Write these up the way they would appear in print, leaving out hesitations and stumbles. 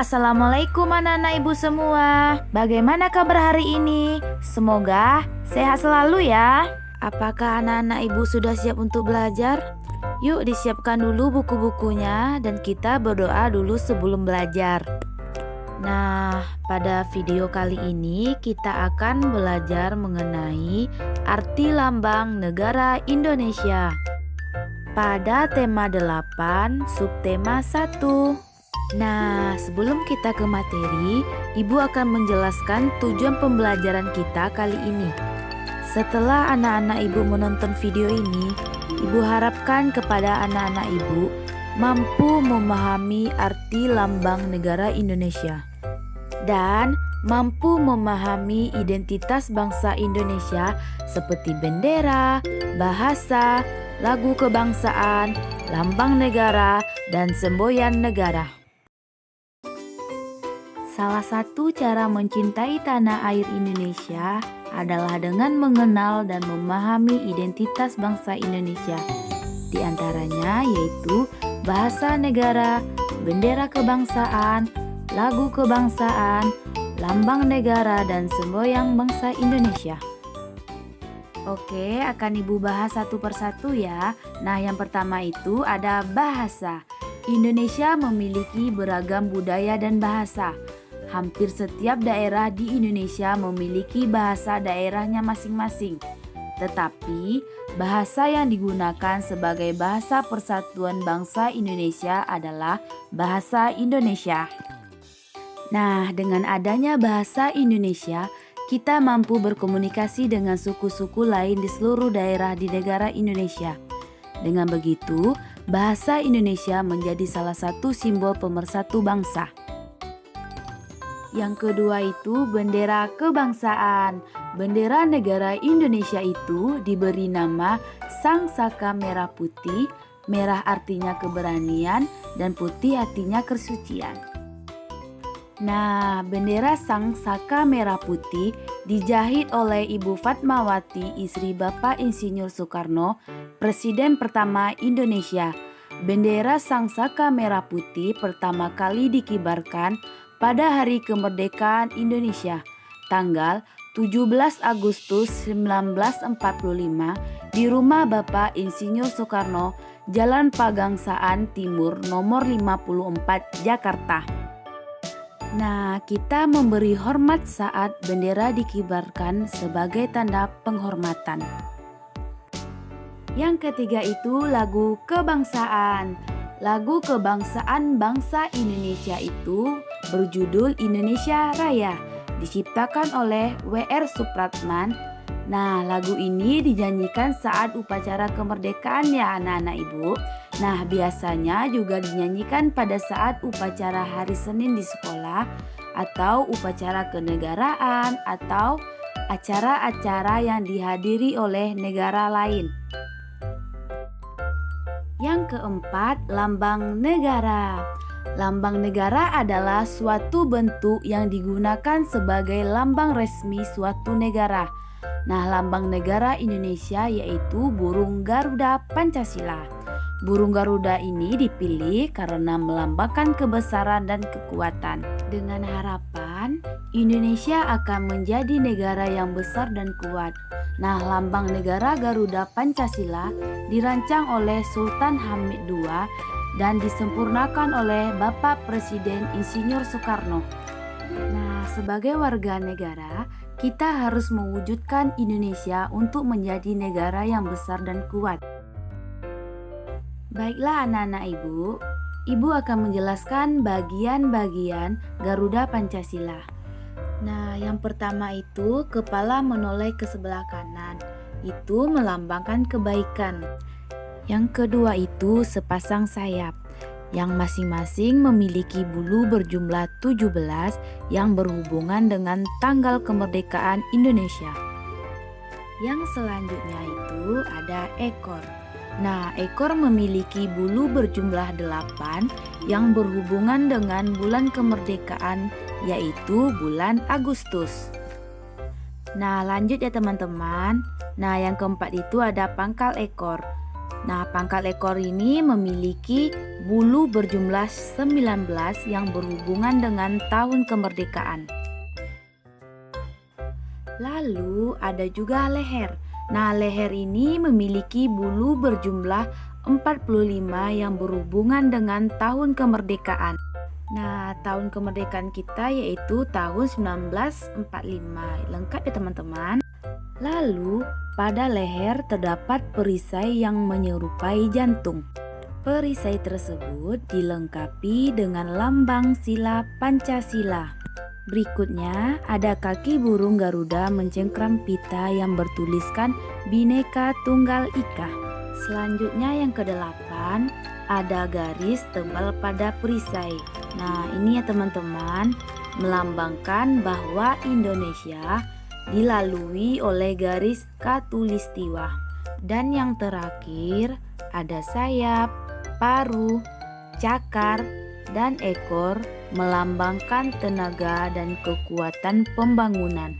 Assalamualaikum anak-anak ibu semua. Bagaimana kabar hari ini? Semoga sehat selalu ya. Apakah anak-anak ibu sudah siap untuk belajar? Yuk disiapkan dulu buku-bukunya dan kita berdoa dulu sebelum belajar. Nah, pada video kali ini kita akan belajar mengenai arti lambang negara Indonesia. Pada tema 8, subtema 1. Nah, sebelum kita ke materi, Ibu akan menjelaskan tujuan pembelajaran kita kali ini. Setelah anak-anak Ibu menonton video ini, Ibu harapkan kepada anak-anak Ibu mampu memahami arti lambang negara Indonesia dan mampu memahami identitas bangsa Indonesia seperti bendera, bahasa, lagu kebangsaan, lambang negara, dan semboyan negara. Salah satu cara mencintai tanah air Indonesia adalah dengan mengenal dan memahami identitas bangsa Indonesia. Di antaranya yaitu bahasa negara, bendera kebangsaan, lagu kebangsaan, lambang negara, dan semboyan bangsa Indonesia. Oke, akan Ibu bahas satu persatu ya. Nah, yang pertama itu ada bahasa. Indonesia memiliki beragam budaya dan bahasa. Hampir setiap daerah di Indonesia memiliki bahasa daerahnya masing-masing. Tetapi, bahasa yang digunakan sebagai bahasa persatuan bangsa Indonesia adalah bahasa Indonesia. Nah, dengan adanya bahasa Indonesia, kita mampu berkomunikasi dengan suku-suku lain di seluruh daerah di negara Indonesia. Dengan begitu, bahasa Indonesia menjadi salah satu simbol pemersatu bangsa. Yang kedua itu bendera kebangsaan. Bendera negara Indonesia itu diberi nama Sang Saka Merah Putih. Merah artinya keberanian dan putih artinya kesucian. Nah, bendera Sang Saka Merah Putih dijahit oleh Ibu Fatmawati, istri Bapak Insinyur Soekarno, Presiden pertama Indonesia. Bendera Sang Saka Merah Putih pertama kali dikibarkan pada Hari Kemerdekaan Indonesia, tanggal 17 Agustus 1945 di rumah Bapak Insinyur Soekarno, Jalan Pagangsaan Timur nomor 54, Jakarta. Nah, kita memberi hormat saat bendera dikibarkan sebagai tanda penghormatan. Yang ketiga itu lagu kebangsaan. Lagu kebangsaan bangsa Indonesia itu berjudul Indonesia Raya, diciptakan oleh W.R. Supratman. Nah, lagu ini dinyanyikan saat upacara kemerdekaan ya anak-anak ibu. Nah, biasanya juga dinyanyikan pada saat upacara hari Senin di sekolah atau upacara kenegaraan atau acara-acara yang dihadiri oleh negara lain. Yang keempat, lambang negara. Lambang negara adalah suatu bentuk yang digunakan sebagai lambang resmi suatu negara. Nah, lambang negara Indonesia yaitu burung Garuda Pancasila. Burung Garuda ini dipilih karena melambangkan kebesaran dan kekuatan. Dengan harapan Indonesia akan menjadi negara yang besar dan kuat. Nah, lambang negara Garuda Pancasila dirancang oleh Sultan Hamid II dan disempurnakan oleh Bapak Presiden Insinyur Soekarno. Nah, sebagai warga negara, kita harus mewujudkan Indonesia untuk menjadi negara yang besar dan kuat. Baiklah anak-anak ibu, Ibu akan menjelaskan bagian-bagian Garuda Pancasila. Nah, yang pertama itu kepala menoleh ke sebelah kanan. Itu melambangkan kebaikan. Yang kedua itu sepasang sayap yang masing-masing memiliki bulu berjumlah 17 yang berhubungan dengan tanggal kemerdekaan Indonesia. Yang selanjutnya itu ada ekor. Nah, ekor memiliki bulu berjumlah 8 yang berhubungan dengan bulan kemerdekaan yaitu bulan Agustus. Nah, lanjut ya teman-teman. Nah, yang keempat itu ada pangkal ekor. Nah, pangkal ekor ini memiliki bulu berjumlah 19 yang berhubungan dengan tahun kemerdekaan. Lalu ada juga leher. Nah, leher ini memiliki bulu berjumlah 45 yang berhubungan dengan tahun kemerdekaan. Nah, tahun kemerdekaan kita yaitu tahun 1945. Lengkap ya teman-teman. Lalu, pada leher terdapat perisai yang menyerupai jantung. Perisai tersebut dilengkapi dengan lambang sila Pancasila. Berikutnya ada kaki burung Garuda mencengkram pita yang bertuliskan Bhinneka Tunggal Ika. Selanjutnya yang kedelapan, ada garis tebal pada perisai. Nah, ini ya teman-teman, melambangkan bahwa Indonesia dilalui oleh garis khatulistiwa. Dan yang terakhir, ada sayap, paruh, cakar, dan ekor melambangkan tenaga dan kekuatan pembangunan.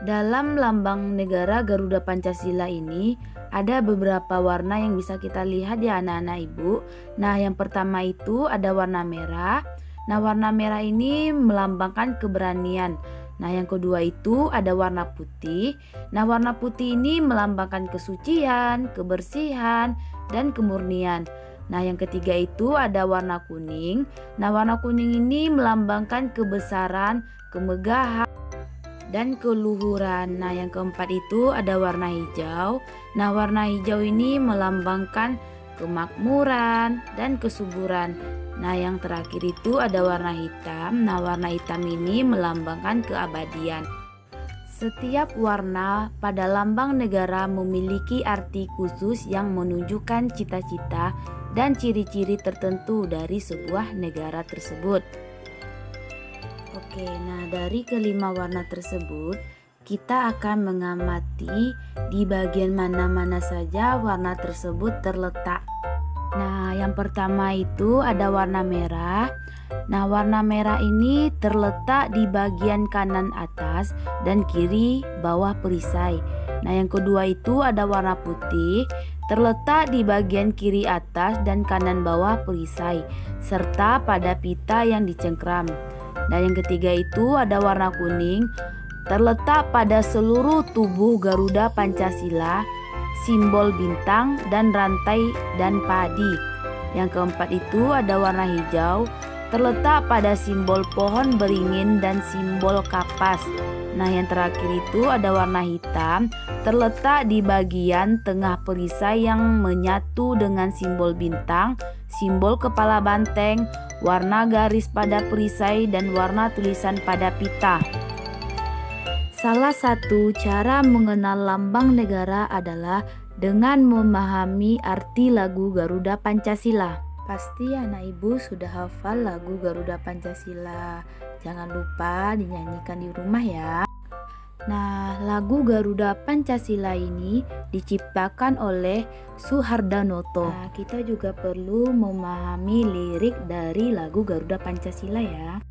Dalam lambang negara Garuda Pancasila ini ada beberapa warna yang bisa kita lihat ya anak-anak ibu. Nah, yang pertama itu ada warna merah. Nah, warna merah ini melambangkan keberanian. Nah, yang kedua itu ada warna putih. Nah, warna putih ini melambangkan kesucian, kebersihan, dan kemurnian. Nah, yang ketiga itu ada warna kuning. Nah, warna kuning ini melambangkan kebesaran, kemegahan, dan keluhuran. Nah, yang keempat itu ada warna hijau. Nah, warna hijau ini melambangkan kemakmuran dan kesuburan. Nah, yang terakhir itu ada warna hitam. Nah, warna hitam ini melambangkan keabadian. Setiap warna pada lambang negara memiliki arti khusus yang menunjukkan cita-cita dan ciri-ciri tertentu dari sebuah negara tersebut. Oke, nah dari kelima warna tersebut, kita akan mengamati di bagian mana-mana saja warna tersebut terletak. Nah, yang pertama itu ada warna merah. Nah, warna merah ini terletak di bagian kanan atas dan kiri bawah perisai. Nah, yang kedua itu ada warna putih, terletak di bagian kiri atas dan kanan bawah perisai, serta pada pita yang dicengkram. Dan yang ketiga itu ada warna kuning, terletak pada seluruh tubuh Garuda Pancasila, simbol bintang dan rantai dan padi. Yang keempat itu ada warna hijau, terletak pada simbol pohon beringin dan simbol kapas. Nah, yang terakhir itu ada warna hitam, terletak di bagian tengah perisai yang menyatu dengan simbol bintang, simbol kepala banteng, warna garis pada perisai, dan warna tulisan pada pita. Salah satu cara mengenal lambang negara adalah dengan memahami arti lagu Garuda Pancasila. Pasti anak ibu sudah hafal lagu Garuda Pancasila. Jangan lupa dinyanyikan di rumah ya. Nah, lagu Garuda Pancasila ini diciptakan oleh Soehardanoto. Nah, kita juga perlu memahami lirik dari lagu Garuda Pancasila ya.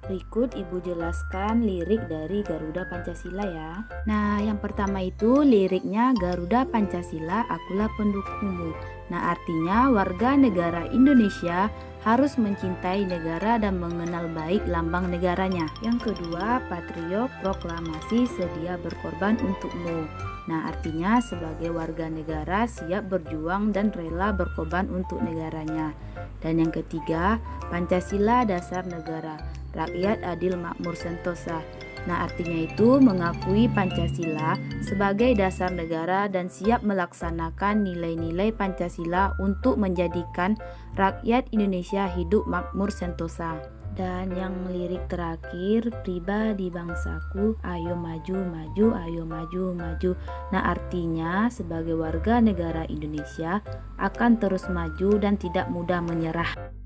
Berikut ibu jelaskan lirik dari Garuda Pancasila ya. Nah, yang pertama itu liriknya Garuda Pancasila, akulah pendukungmu. Nah, artinya warga negara Indonesia harus mencintai negara dan mengenal baik lambang negaranya. Yang kedua, patriot proklamasi sedia berkorban untukmu. Nah, artinya sebagai warga negara siap berjuang dan rela berkorban untuk negaranya. Dan yang ketiga, Pancasila dasar negara, rakyat adil makmur sentosa. Nah, artinya itu mengakui Pancasila sebagai dasar negara dan siap melaksanakan nilai-nilai Pancasila untuk menjadikan rakyat Indonesia hidup makmur sentosa. Dan yang lirik terakhir, pribadi bangsaku, ayo maju, maju, ayo maju, maju. Nah, artinya sebagai warga negara Indonesia akan terus maju dan tidak mudah menyerah.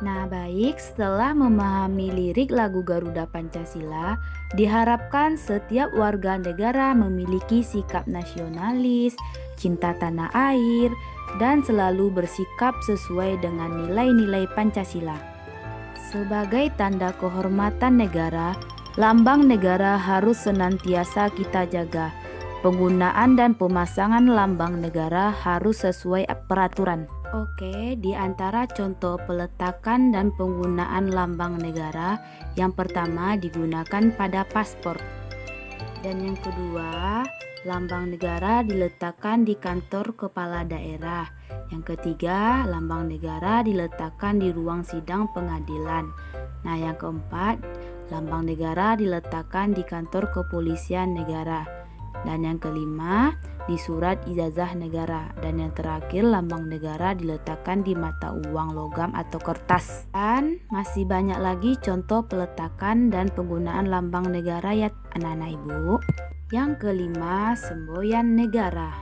Nah, baik, setelah memahami lirik lagu Garuda Pancasila, diharapkan setiap warga negara memiliki sikap nasionalis, cinta tanah air, dan selalu bersikap sesuai dengan nilai-nilai Pancasila. Sebagai tanda kehormatan negara, lambang negara harus senantiasa kita jaga. Penggunaan dan pemasangan lambang negara harus sesuai peraturan. Oke, di antara contoh peletakan dan penggunaan lambang negara, yang pertama digunakan pada paspor. Dan yang kedua, lambang negara diletakkan di kantor kepala daerah. Yang ketiga, lambang negara diletakkan di ruang sidang pengadilan. Nah, yang keempat, lambang negara diletakkan di kantor kepolisian negara. Dan yang kelima, di surat ijazah negara. Dan yang terakhir, lambang negara diletakkan di mata uang logam atau kertas. Dan masih banyak lagi contoh peletakan dan penggunaan lambang negara ya anak-anak ibu. Yang kelima, semboyan negara.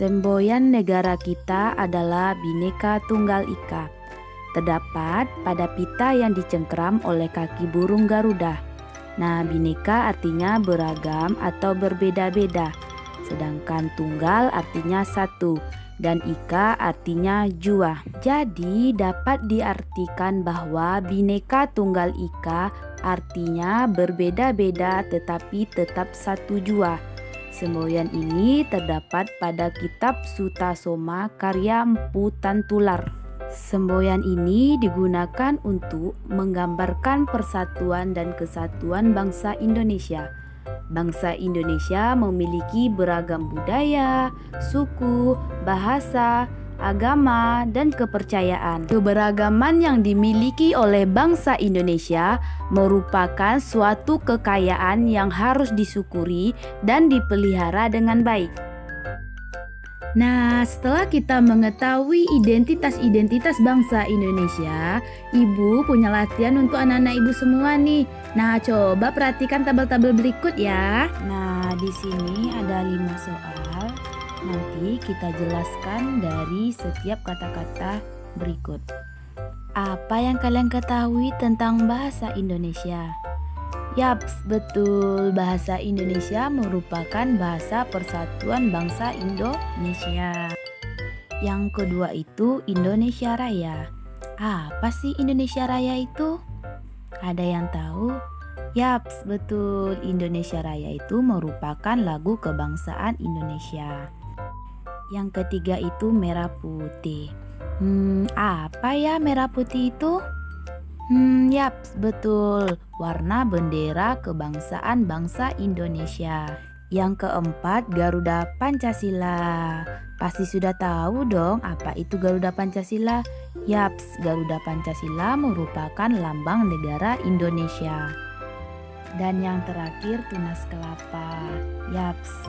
Semboyan negara kita adalah Bhinneka Tunggal Ika. Terdapat pada pita yang dicengkram oleh kaki burung Garuda. Nah, Bhinneka artinya beragam atau berbeda-beda. Sedangkan tunggal artinya satu dan ika artinya jua. Jadi dapat diartikan bahwa Bhinneka Tunggal Ika artinya berbeda-beda tetapi tetap satu jua. Semboyan ini terdapat pada kitab Sutasoma karya Mpu Tantular. Semboyan ini digunakan untuk menggambarkan persatuan dan kesatuan bangsa Indonesia. Bangsa Indonesia memiliki beragam budaya, suku, bahasa, agama, dan kepercayaan. Keberagaman yang dimiliki oleh bangsa Indonesia merupakan suatu kekayaan yang harus disyukuri dan dipelihara dengan baik. Nah, setelah kita mengetahui identitas-identitas bangsa Indonesia, Ibu punya latihan untuk anak-anak Ibu semua nih. Nah, coba perhatikan tabel-tabel berikut ya. Nah, di sini ada 5 soal. Nanti kita jelaskan dari setiap kata-kata berikut. Apa yang kalian ketahui tentang bahasa Indonesia? Yaps, betul. Bahasa Indonesia merupakan bahasa persatuan bangsa Indonesia. Yang kedua itu Indonesia Raya. Apa sih Indonesia Raya itu? Ada yang tahu? Yaps, betul. Indonesia Raya itu merupakan lagu kebangsaan Indonesia. Yang ketiga itu merah putih. Apa ya merah putih itu? Yaps, betul. Warna bendera kebangsaan bangsa Indonesia. Yang keempat, Garuda Pancasila. Pasti sudah tahu dong apa itu Garuda Pancasila? Yaps, Garuda Pancasila merupakan lambang negara Indonesia. Dan yang terakhir, tunas kelapa. Yaps,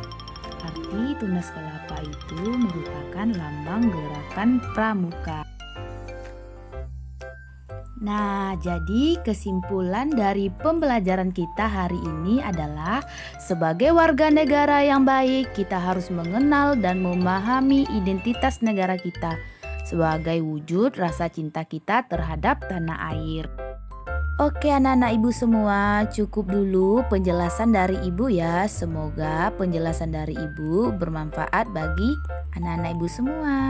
arti tunas kelapa itu merupakan lambang gerakan pramuka. Nah, jadi kesimpulan dari pembelajaran kita hari ini adalah sebagai warga negara yang baik, kita harus mengenal dan memahami identitas negara kita sebagai wujud rasa cinta kita terhadap tanah air. Oke anak-anak Ibu semua, cukup dulu penjelasan dari Ibu ya. Semoga penjelasan dari Ibu bermanfaat bagi anak-anak Ibu semua.